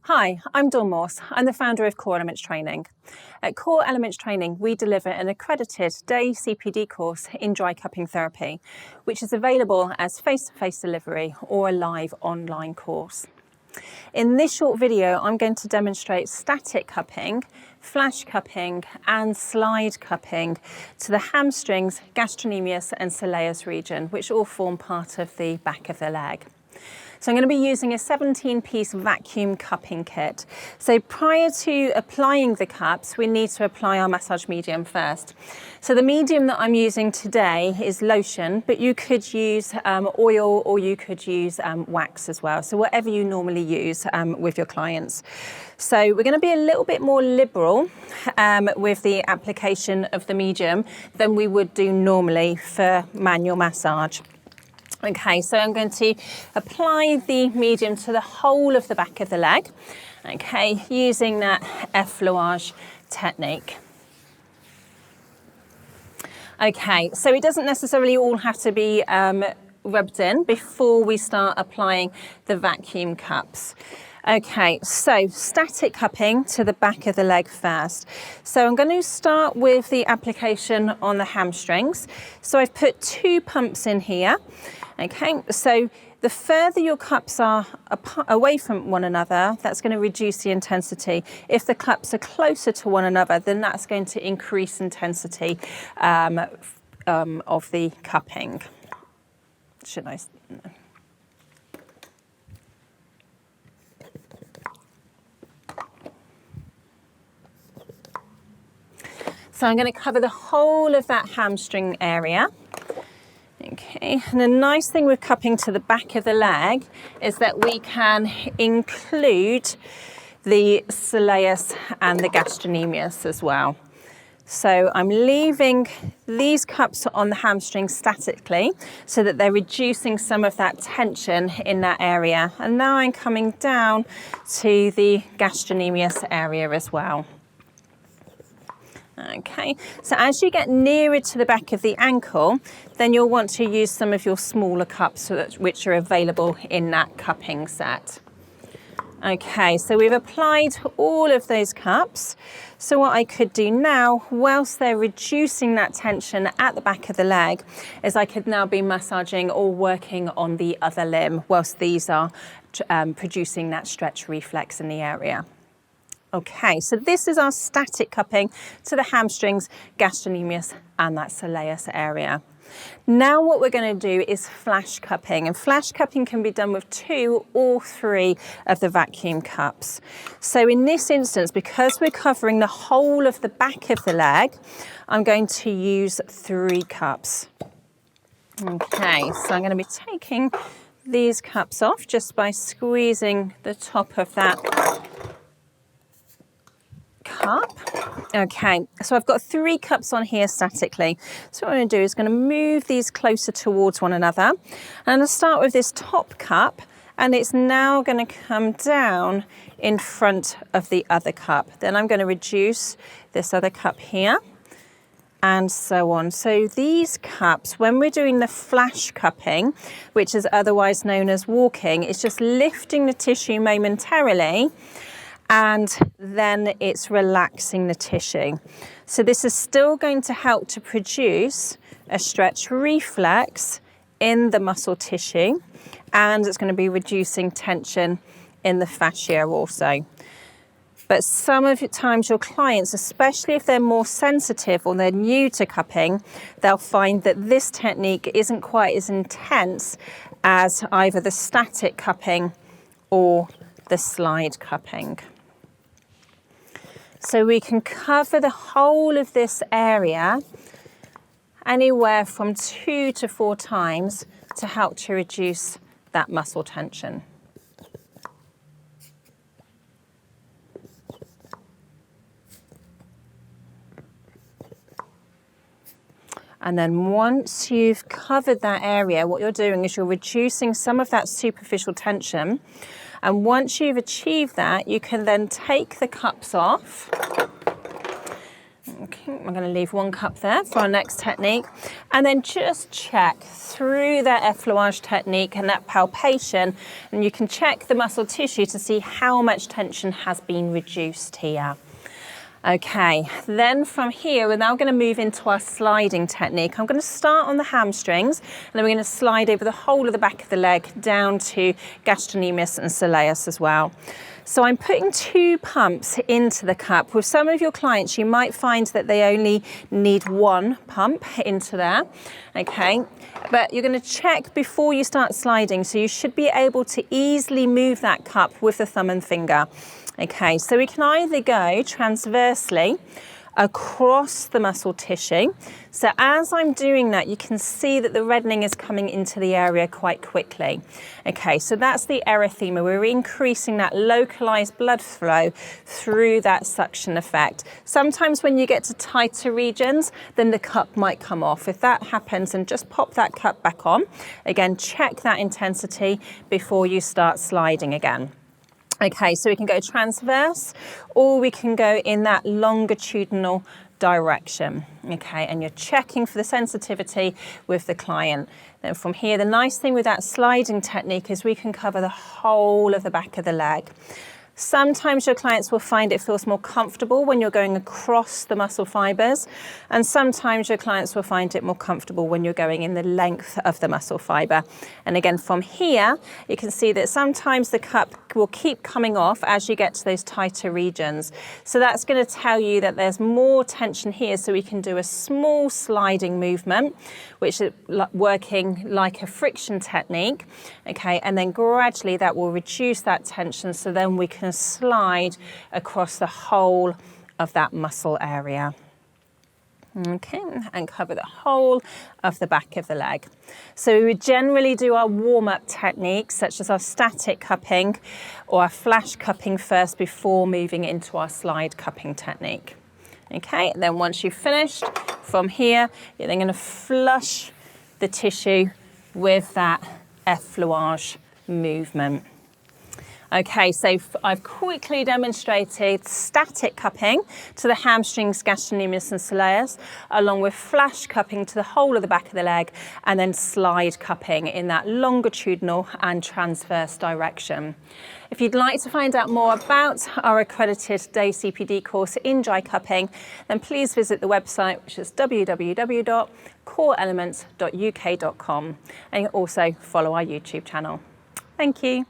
Hi, I'm Morse. I'm the founder of Core Elements Training. At Core Elements Training, we deliver an accredited day CPD course in dry cupping therapy, which is available as face-to-face delivery or a live online course. In this short video, I'm going to demonstrate static cupping, flash cupping and slide cupping to the hamstrings, gastrocnemius and soleus region, which all form part of the back of the leg. So I'm going to be using a 17-piece vacuum cupping kit. So prior to applying the cups, we need to apply our massage medium first. So the medium that I'm using today is lotion, but you could use oil or you could use wax as well. So whatever you normally use with your clients. So we're going to be a little bit more liberal with the application of the medium than we would do normally for manual massage. Okay, so I'm going to apply the medium to the whole of the back of the leg, okay, using that effleurage technique. Okay, so it doesn't necessarily all have to be rubbed in before we start applying the vacuum cups. Okay, so static cupping to the back of the leg first. So I'm going to start with the application on the hamstrings. So I've put 2 pumps in here. Okay, so the further your cups are away from one another, that's going to reduce the intensity. If the cups are closer to one another, then that's going to increase intensity of the cupping. Should I? No. So I'm going to cover the whole of that hamstring area. Okay, and the nice thing with cupping to the back of the leg is that we can include the soleus and the gastrocnemius as well. So I'm leaving these cups on the hamstring statically so that they're reducing some of that tension in that area. And now I'm coming down to the gastrocnemius area as well. Okay, so as you get nearer to the back of the ankle, then you'll want to use some of your smaller cups which are available in that cupping set. Okay, so we've applied all of those cups. So what I could do now, whilst they're reducing that tension at the back of the leg, is I could now be massaging or working on the other limb whilst these are producing that stretch reflex in the area. Okay, so this is our static cupping to the hamstrings, gastrocnemius and that soleus area. Now what we're going to do is flash cupping, and flash cupping can be done with 2 or 3 of the vacuum cups. So in this instance, because we're covering the whole of the back of the leg, I'm going to use 3 cups. Okay, so I'm going to be taking these cups off just by squeezing the top of that cup. Okay, so I've got 3 cups on here statically. So what I'm going to do is going to move these closer towards one another. And I'm going to start with this top cup, and it's now going to come down in front of the other cup. Then I'm going to reduce this other cup here, and so on. So these cups, when we're doing the flash cupping, which is otherwise known as walking, it's just lifting the tissue momentarily, and then it's relaxing the tissue. So this is still going to help to produce a stretch reflex in the muscle tissue, and it's going to be reducing tension in the fascia also. But some of the times your clients, especially if they're more sensitive or they're new to cupping, they'll find that this technique isn't quite as intense as either the static cupping or the slide cupping. So we can cover the whole of this area anywhere from 2 to 4 times to help to reduce that muscle tension. And then once you've covered that area, what you're doing is you're reducing some of that superficial tension. And once you've achieved that, you can then take the cups off. Okay, I'm going to leave 1 cup there for our next technique, and then just check through that effleurage technique and that palpation, and you can check the muscle tissue to see how much tension has been reduced here. Okay, then from here, we're now going to move into our sliding technique. I'm going to start on the hamstrings, and then we're going to slide over the whole of the back of the leg down to gastrocnemius and soleus as well. So I'm putting 2 pumps into the cup. With some of your clients, you might find that they only need 1 pump into there, okay? But you're going to check before you start sliding, so you should be able to easily move that cup with the thumb and finger. Okay, so we can either go transversely across the muscle tissue. So as I'm doing that, you can see that the reddening is coming into the area quite quickly. Okay, so that's the erythema. We're increasing that localized blood flow through that suction effect. Sometimes when you get to tighter regions, then the cup might come off. If that happens, then just pop that cup back on. Again, check that intensity before you start sliding again. Okay, so we can go transverse, or we can go in that longitudinal direction. Okay, and you're checking for the sensitivity with the client. Then from here, the nice thing with that sliding technique is we can cover the whole of the back of the leg. Sometimes your clients will find it feels more comfortable when you're going across the muscle fibers, and sometimes your clients will find it more comfortable when you're going in the length of the muscle fiber. And again, from here, you can see that sometimes the cup will keep coming off as you get to those tighter regions. So that's going to tell you that there's more tension here, so we can do a small sliding movement, which is working like a friction technique. Okay, and then gradually that will reduce that tension, so then we can slide across the whole of that muscle area. Okay, and cover the whole of the back of the leg. So we would generally do our warm-up techniques, such as our static cupping or our flash cupping first before moving into our slide cupping technique. Okay, and then once you've finished, from here, you're then going to flush the tissue with that effleurage movement. Okay, so I've quickly demonstrated static cupping to the hamstrings, gastrocnemius and soleus, along with flash cupping to the whole of the back of the leg, and then slide cupping in that longitudinal and transverse direction. If you'd like to find out more about our accredited day CPD course in dry cupping, then please visit the website, which is www.coreelements.uk.com, and also follow our YouTube channel. Thank you.